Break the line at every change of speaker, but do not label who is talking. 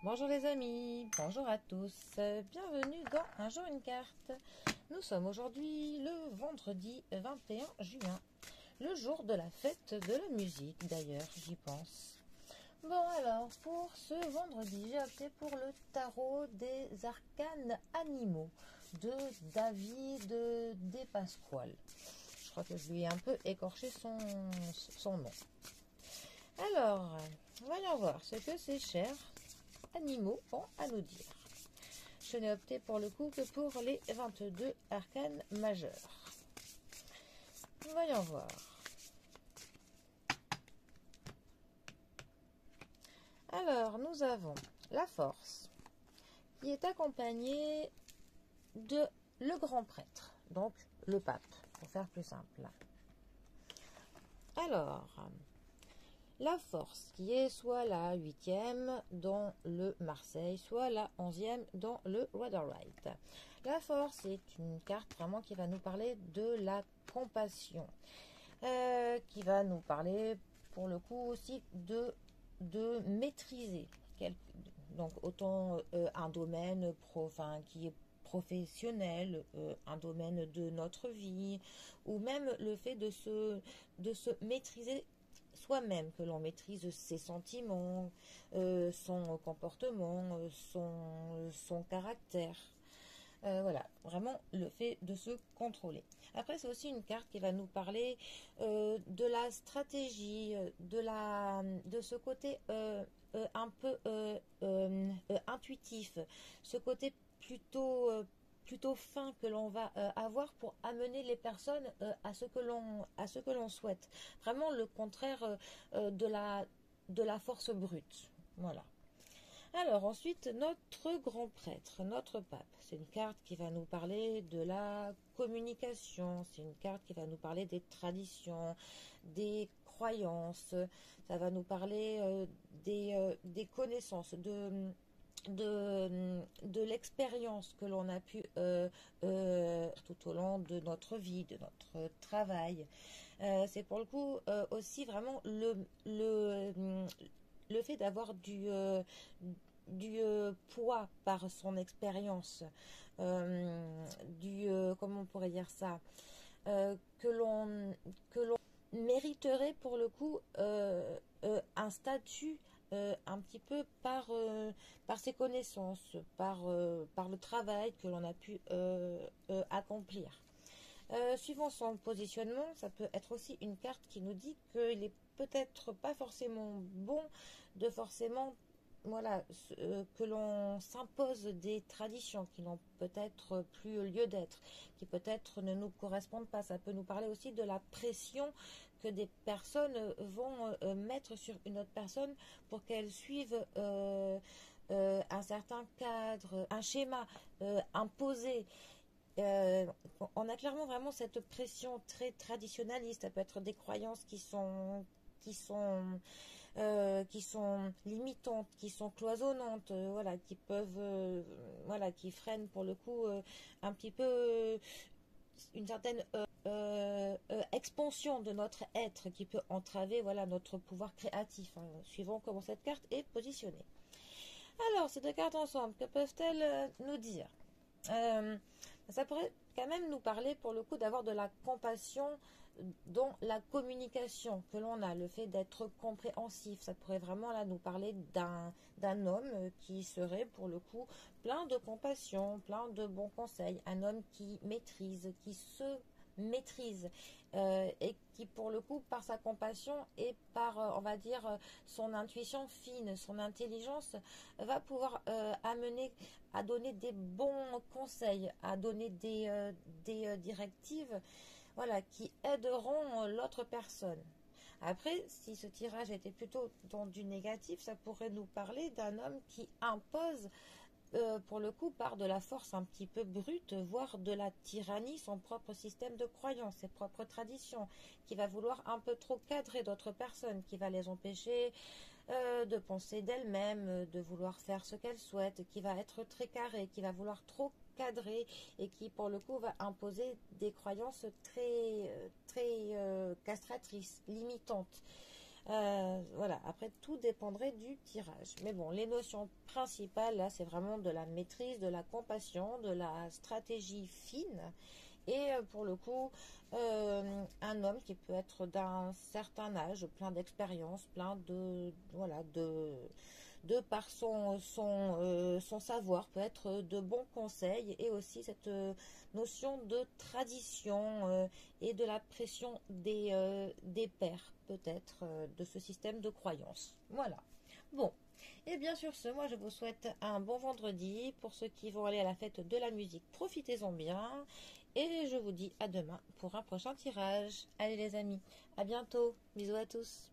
Bonjour les amis, bonjour à tous, bienvenue dans Un jour une carte. Nous sommes aujourd'hui le vendredi 21 juin, le jour de la fête de la musique d'ailleurs, j'y pense. Bon alors, pour ce vendredi, j'ai opté pour le tarot des arcanes animaux de David De Pasquale. Je crois que je lui ai un peu écorché son nom. Alors, voyons voir ce que ces chers animaux ont à nous dire. Je n'ai opté pour le coup que pour les 22 arcanes majeurs. Voyons voir. Alors, nous avons la force, qui est accompagnée de le grand prêtre, donc le pape, pour faire plus simple. Alors, la force, qui est soit la 8e dans le Marseille, soit la 11e dans le Rider-Waite. La force est une carte vraiment qui va nous parler de la compassion, qui va nous parler pour le coup aussi de maîtriser donc autant un domaine qui est professionnel, un domaine de notre vie, ou même le fait de se maîtriser soi-même, que l'on maîtrise ses sentiments, son comportement, son caractère. Voilà, vraiment le fait de se contrôler. Après, c'est aussi une carte qui va nous parler de la stratégie, de ce côté un peu intuitif, ce côté plutôt fin que l'on va avoir pour amener les personnes à ce que l'on souhaite. Vraiment le contraire de la force brute. Voilà. Alors ensuite, notre grand prêtre, notre pape, c'est une carte qui va nous parler de la communication, c'est une carte qui va nous parler des traditions, des croyances, ça va nous parler des connaissances, de l'expérience que l'on a pu tout au long de notre vie, de notre travail. C'est pour le coup aussi vraiment le fait d'avoir du poids par son expérience, comment on pourrait dire ça, que l'on mériterait pour le coup un statut un petit peu par ses connaissances, par le travail que l'on a pu accomplir. Suivant son positionnement, ça peut être aussi une carte qui nous dit qu'il est peut-être pas forcément bon de forcément que l'on s'impose des traditions qui n'ont peut-être plus lieu d'être, qui peut-être ne nous correspondent pas. Ça peut nous parler aussi de la pression que des personnes vont mettre sur une autre personne pour qu'elle suive un certain cadre, un schéma imposé. On a clairement vraiment cette pression très traditionnaliste. Ça peut être des croyances qui sont limitantes, qui sont cloisonnantes, voilà, qui peuvent, qui freinent pour le coup un petit peu une certaine expansion de notre être, qui peut entraver, voilà, notre pouvoir créatif, hein, suivant comment cette carte est positionnée. Alors, ces deux cartes ensemble, que peuvent-elles nous dire? Ça pourrait quand même nous parler pour le coup d'avoir de la compassion dans la communication que l'on a, le fait d'être compréhensif. Ça pourrait vraiment là nous parler d'un homme qui serait pour le coup plein de compassion, plein de bons conseils, un homme qui maîtrise, qui se maîtrise et qui pour le coup par sa compassion et par on va dire son intuition fine, son intelligence va pouvoir amener à donner des bons conseils, à donner des directives, voilà, qui aideront l'autre personne. Après, si ce tirage était plutôt dans du négatif, ça pourrait nous parler d'un homme qui impose pour le coup, par de la force un petit peu brute, voire de la tyrannie, son propre système de croyance, ses propres traditions, qui va vouloir un peu trop cadrer d'autres personnes, qui va les empêcher de penser d'elles-mêmes, de vouloir faire ce qu'elles souhaitent, qui va être très carré, qui va vouloir trop cadrer et qui pour le coup va imposer des croyances très castratrices, limitantes. Voilà, après tout dépendrait du tirage. Mais bon, les notions principales, là, c'est vraiment de la maîtrise, de la compassion, de la stratégie fine. Et pour le coup, un homme qui peut être d'un certain âge, plein d'expérience, plein de, voilà, de par son savoir, peut être de bons conseils et aussi cette notion de tradition et de la pression des pères, peut-être, de ce système de croyance. Voilà. Bon, et bien sur ce, moi je vous souhaite un bon vendredi. Pour ceux qui vont aller à la fête de la musique, profitez-en bien. Et je vous dis à demain pour un prochain tirage. Allez les amis, à bientôt. Bisous à tous.